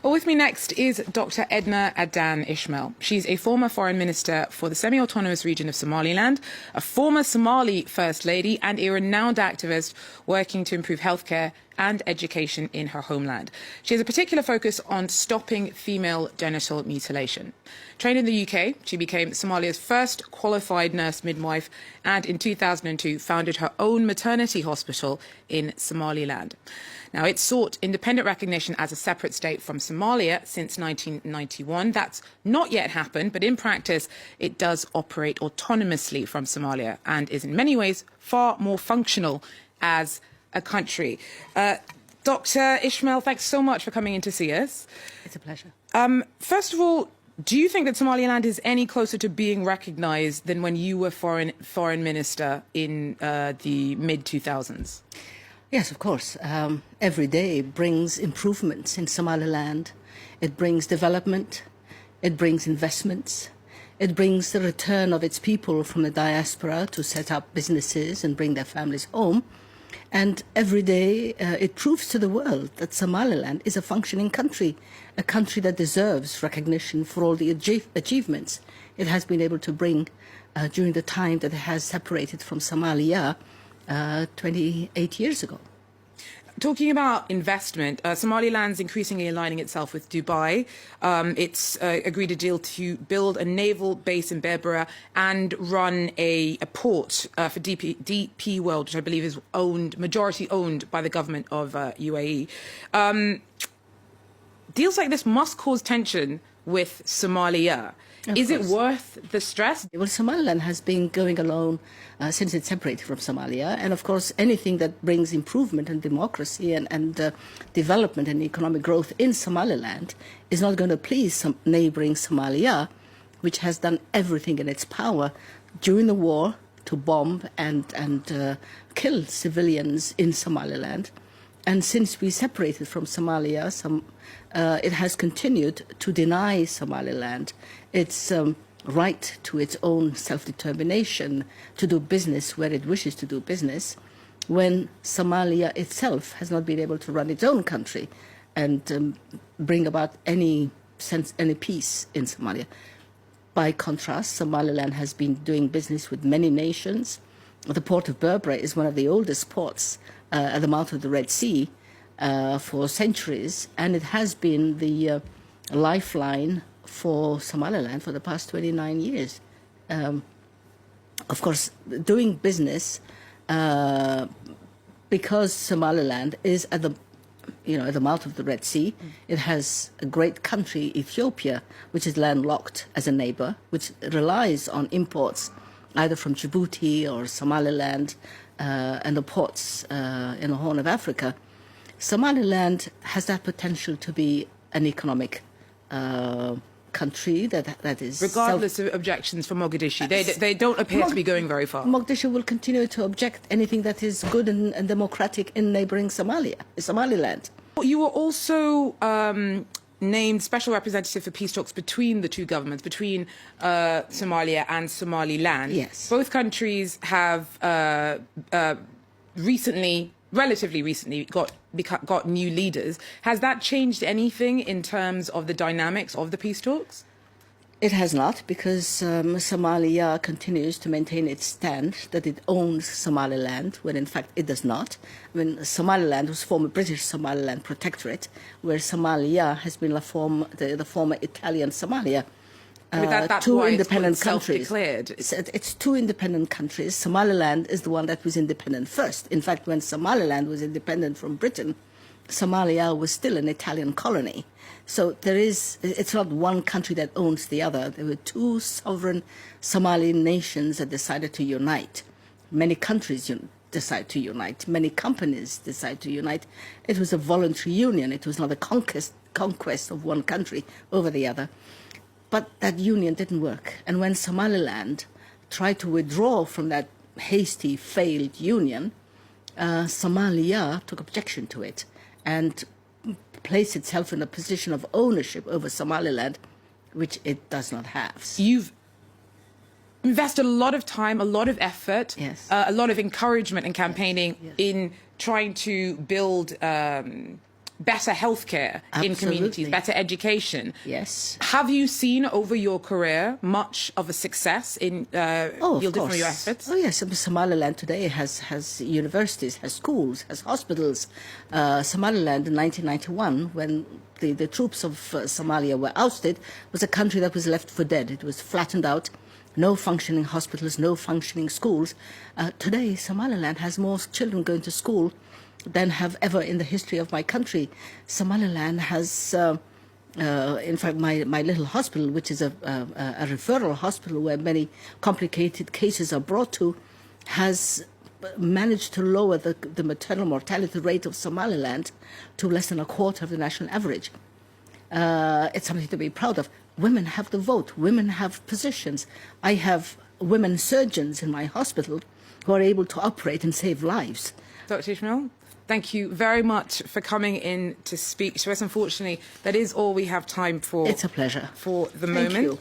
Well, with me next is Dr. Adna Ismail. She's a former foreign minister for the semi-autonomous region of Somaliland, a former Somali First Lady, and a renowned activist working to improve healthcare and education in her homeland. She has a particular focus on stopping female genital mutilation. Trained in the UK, she became Somalia's first qualified nurse midwife and in 2002 founded her own maternity hospital in Somaliland. Now, it sought independent recognition as a separate state from Somalia since 1991. That's not yet happened, but in practice, it does operate autonomously from Somalia and is in many ways far more functional as a country. Dr. Ismail, thanks so much for coming in to see us. It's a pleasure. First of all, do you think that Somaliland is any closer to being recognised than when you were foreign minister in the mid-2000s? Yes, of course. Every day brings improvements in Somaliland. It brings development. It brings investments. It brings the return of its people from the diaspora to set up businesses and bring their families home. And every day it proves to the world that Somaliland is a functioning country, a country that deserves recognition for all the achievements it has been able to bring during the time that it has separated from Somalia 28 years ago. Talking about investment, Somaliland's increasingly aligning itself with Dubai. It's agreed a deal to build a naval base in Berbera and run a port for DP World, which I believe is majority owned by the government of UAE. Deals like this must cause tension with Somalia. Is it worth the stress? Well, Somaliland has been going alone since it separated from Somalia. And of course, anything that brings improvement and democracy and development and economic growth in Somaliland is not going to please some neighboring Somalia, which has done everything in its power during the war to bomb and kill civilians in Somaliland. And since we separated from Somalia, it has continued to deny Somaliland its right to its own self-determination, to do business where it wishes to do business, when Somalia itself has not been able to run its own country and bring about any peace in Somalia. By contrast, Somaliland has been doing business with many nations. The port of Berbera is one of the oldest ports at the mouth of the Redsea for centuries, and it has been the lifeline for Somaliland for the past 29 years. Of course, doing business, because Somaliland is at the mouth of the Red Sea, it has a great country, Ethiopia, which is landlocked as a neighbor, which relies on imports either from Djibouti or Somaliland and the ports in the Horn of Africa. Somaliland has that potential to be an economic country that is... Regardless of objections from Mogadishu, they don't appear to be going very far. Mogadishu will continue to object anything that is good and democratic in neighboring Somaliland. You were also named special representative for peace talks between the two governments, between Somalia and Somaliland. Yes. Both countries have relatively recently got new leaders. Has that changed anything in terms of the dynamics of the peace talks? It has not, because Somalia continues to maintain its stand that it owns Somaliland, when in fact it does not. I mean, Somaliland was former British Somaliland protectorate, where Somalia has been the former Italian Somalia. That's two why independent it's countries. It's two independent countries. Somaliland is the one that was independent first. In fact, when Somaliland was independent from Britain, Somalia was still an Italian colony. So it's not one country that owns the other. There were two sovereign Somali nations that decided to unite. Many countries decide to unite. Many companies decide to unite. It was a voluntary union. It was not a conquest of one country over the other. But that union didn't work. And when Somaliland tried to withdraw from that hasty, failed union, Somalia took objection to it and placed itself in a position of ownership over Somaliland, which it does not have. You've invested a lot of time, a lot of effort, yes, a lot of encouragement and campaigning, yes, in trying to build better healthcare in communities, better education. Yes. Have you seen over your career much of a success in yielded from your efforts? Oh yes, Somaliland today has universities, has schools, has hospitals. Somaliland in 1991, when the troops of Somalia were ousted, was a country that was left for dead. It was flattened out. No functioning hospitals, no functioning schools. Today, Somaliland has more children going to school than have ever in the history of my country. Somaliland has, in fact, my little hospital, which is a referral hospital where many complicated cases are brought to, has managed to lower the maternal mortality rate of Somaliland to less than a quarter of the national average. It's something to be proud of. Women have the vote. Women have positions. I have women surgeons in my hospital who are able to operate and save lives. Dr. Ismail, thank you very much for coming in to speak to us. Unfortunately, that is all we have time for. It's a pleasure. For the Thank moment. you.